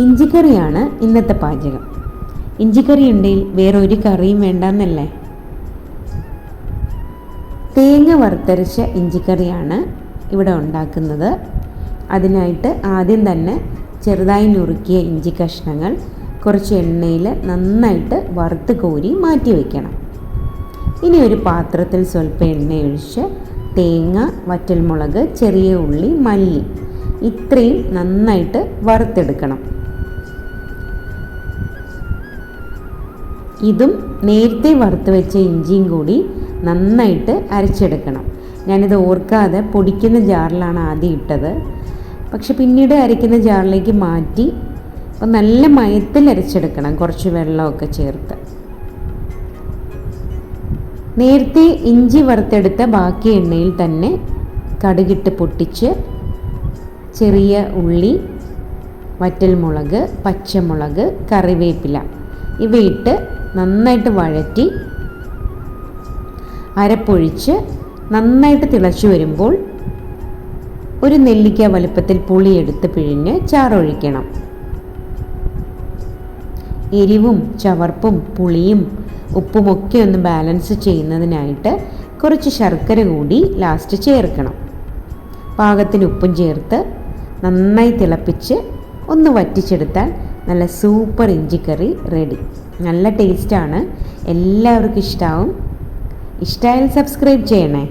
ഇഞ്ചിക്കറിയാണ് ഇന്നത്തെ പാചകം. ഇഞ്ചിക്കറി ഉണ്ടെങ്കിൽ വേറെ ഒരു കറിയും വേണ്ടെന്നല്ലേ. തേങ്ങ വറുത്തരച്ച ഇഞ്ചിക്കറിയാണ് ഇവിടെ ഉണ്ടാക്കുന്നത്. അതിനായിട്ട് ആദ്യം തന്നെ ചെറുതായി നുറുക്കിയ ഇഞ്ചി കഷ്ണങ്ങൾ കുറച്ച് എണ്ണയിൽ നന്നായിട്ട് വറുത്ത് കോരി മാറ്റി വയ്ക്കണം. ഇനി ഒരു പാത്രത്തിൽ സ്വല്പം എണ്ണ ഒഴിച്ച് തേങ്ങ, വറ്റൽമുളക്, ചെറിയ ഉള്ളി, മല്ലി ഇത്രയും നന്നായിട്ട് വറുത്തെടുക്കണം. ഇതും നേരത്തെ വറുത്ത് വെച്ച ഇഞ്ചിയും കൂടി നന്നായിട്ട് അരച്ചെടുക്കണം. ഞാനിത് ഓർക്കാതെ പൊടിക്കുന്ന ജാറിലാണ് ആദ്യം ഇട്ടത്. പക്ഷെ പിന്നീട് അരയ്ക്കുന്ന ജാറിലേക്ക് മാറ്റി അപ്പോൾ നല്ല മയത്തിൽ അരച്ചെടുക്കണം, കുറച്ച് വെള്ളമൊക്കെ ചേർത്ത്. നേരത്തെ ഇഞ്ചി വറുത്തെടുത്ത ബാക്കി എണ്ണയിൽ തന്നെ കടുകിട്ട് പൊട്ടിച്ച് ചെറിയ ഉള്ളി, വറ്റൽമുളക്, പച്ചമുളക്, കറിവേപ്പില ഇവയിട്ട് നന്നായിട്ട് വഴറ്റി അരപ്പൊഴിച്ച് നന്നായിട്ട് തിളച്ചു വരുമ്പോൾ ഒരു നെല്ലിക്ക വലുപ്പത്തിൽ പുളിയെടുത്ത് പിഴിഞ്ഞ് ചാറൊഴിക്കണം. എരിവും ചവർപ്പും പുളിയും ഉപ്പുമൊക്കെ ഒന്ന് ബാലൻസ് ചെയ്യുന്നതിനായിട്ട് കുറച്ച് ശർക്കര കൂടി ലാസ്റ്റ് ചേർക്കണം. പാകത്തിന് ഉപ്പും ചേർത്ത് നന്നായി തിളപ്പിച്ച് ഒന്ന് വറ്റിച്ചെടുത്താൽ നല്ല സൂപ്പർ ഇഞ്ചിക്കറി റെഡി. നല്ല ടേസ്റ്റാണ്, എല്ലാവർക്കും ഇഷ്ടമാവും. ഇഷ്ടമായാൽ സബ്സ്ക്രൈബ് ചെയ്യണേ.